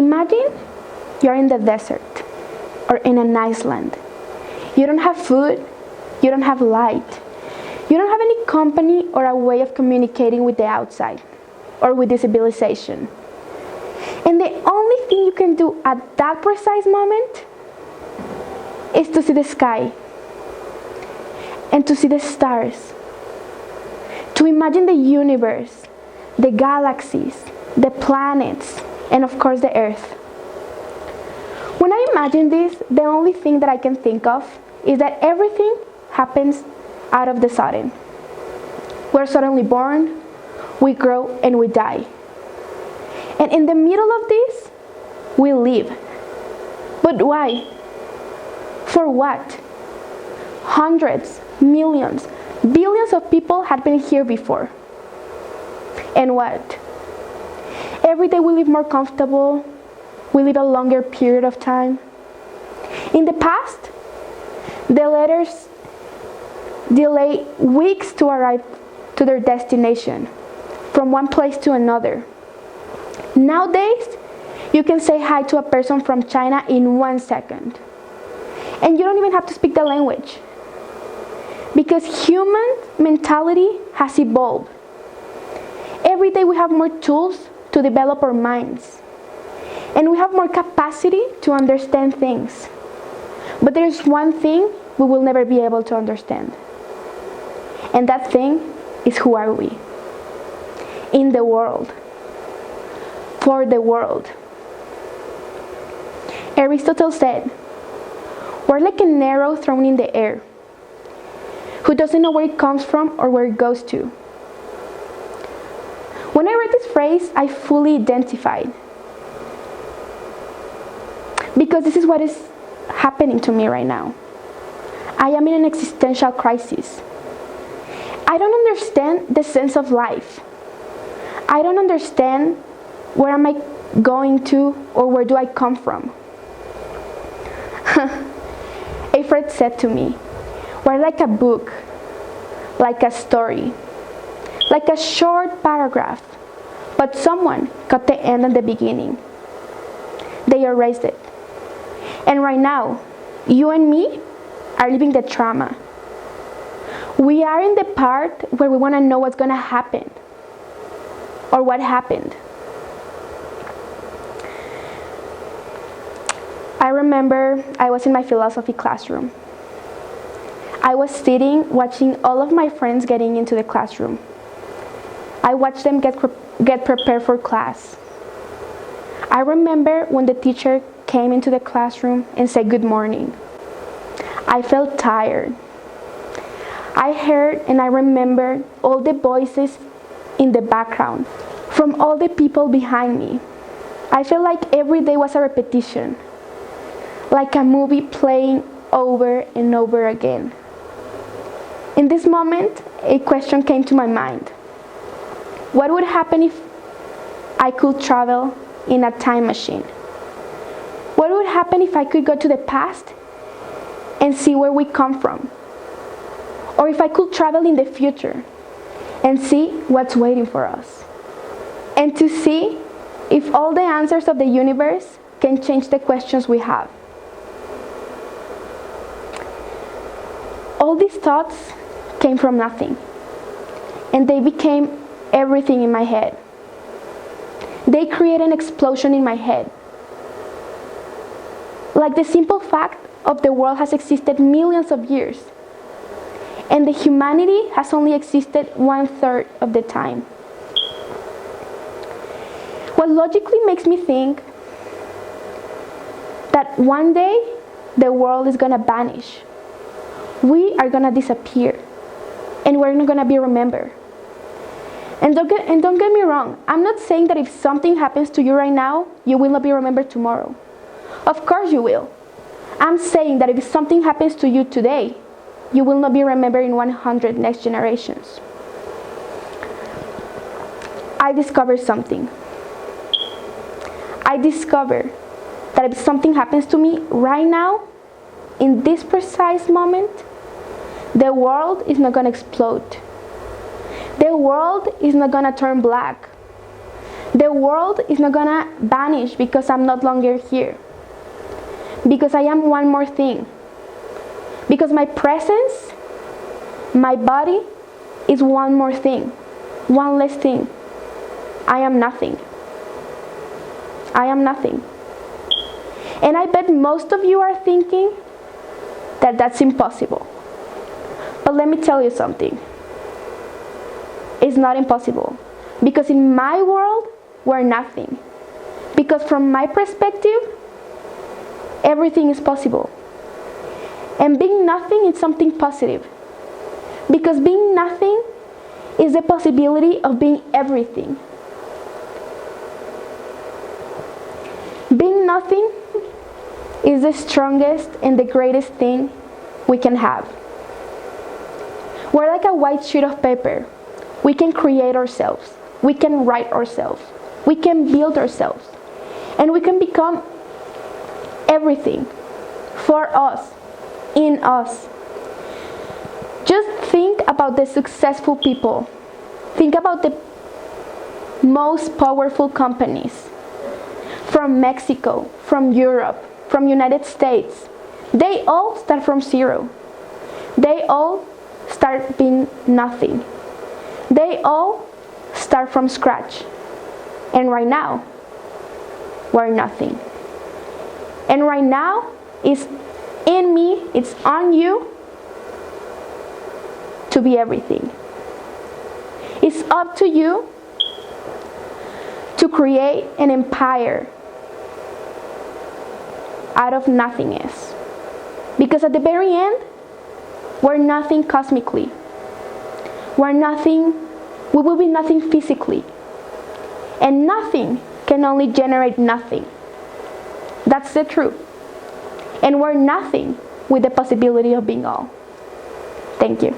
Imagine you're in the desert or in an island. You don't have food, you don't have light, you don't have any company or a way of communicating with the outside or with the civilization. And the only thing you can do at that precise moment is to see the sky and to see the stars, to imagine the universe, the galaxies, the planets, and of course the Earth. When I imagine this, the only thing that I can think of is that everything happens out of the sudden. We're suddenly born, we grow, and we die. And in the middle of this, we live. But why? For what? Hundreds, millions, billions of people had been here before. And what? Every day we live more comfortable, we live a longer period of time. In the past, the letters delay weeks to arrive to their destination, from one place to another. Nowadays, you can say hi to a person from China in 1 second. And you don't even have to speak the language. Because human mentality has evolved. Every day we have more tools to develop our minds. And we have more capacity to understand things. But there's one thing we will never be able to understand. And that thing is, who are we? In the world. For the world. Aristotle said, we're like an arrow thrown in the air, who doesn't know where it comes from or where it goes to. When I read this phrase, I fully identified. Because this is what is happening to me right now. I am in an existential crisis. I don't understand the sense of life. I don't understand where am I going to, or where do I come from. A friend said to me, we're like a book, like a story, like a short paragraph, but someone cut the end and the beginning. They erased it. And right now, you and me are living the trauma. We are in the part where we want to know what's going to happen, or what happened. I remember I was in my philosophy classroom. I was sitting watching all of my friends getting into the classroom. I watched them get prepared for class. I remember when the teacher came into the classroom and said good morning. I felt tired. I heard and I remembered all the voices in the background from all the people behind me. I felt like every day was a repetition, like a movie playing over and over again. In this moment, a question came to my mind. What would happen if I could travel in a time machine? What would happen if I could go to the past and see where we come from? Or if I could travel in the future and see what's waiting for us? And to see if all the answers of the universe can change the questions we have. All these thoughts came from nothing, and they became everything in my head. They created an explosion in my head. Like the simple fact of the world has existed millions of years, and the humanity has only existed 1/3 of the time. What logically makes me think that one day the world is gonna vanish. We are gonna disappear, and we're not gonna be remembered. And don't get me wrong, I'm not saying that if something happens to you right now, you will not be remembered tomorrow. Of course you will. I'm saying that if something happens to you today, you will not be remembered in 100 next generations. I discovered something. I discovered that if something happens to me right now, in this precise moment, the world is not going to explode. The world is not going to turn black. The world is not gonna vanish because I'm no longer here. Because I am one more thing. Because my presence, my body, is one more thing. One less thing. I am nothing. I am nothing. And I bet most of you are thinking that that's impossible. But let me tell you something. It's not impossible. Because in my world, we're nothing. Because from my perspective, everything is possible. And being nothing is something positive. Because being nothing is the possibility of being everything. Being nothing is the strongest and the greatest thing we can have. We're like a white sheet of paper. We can create ourselves. We can write ourselves. We can build ourselves. And we can become everything for us, in us. Just think about the successful people. Think about the most powerful companies from Mexico, from Europe, from United States. They all start from zero. They all start being nothing. They all start from scratch. And right now, we're nothing. And right now, it's in me, it's on you to be everything. It's up to you to create an empire out of nothingness. Because at the very end, we're nothing cosmically. We're nothing, we will be nothing physically. And nothing can only generate nothing. That's the truth. And we're nothing with the possibility of being all. Thank you.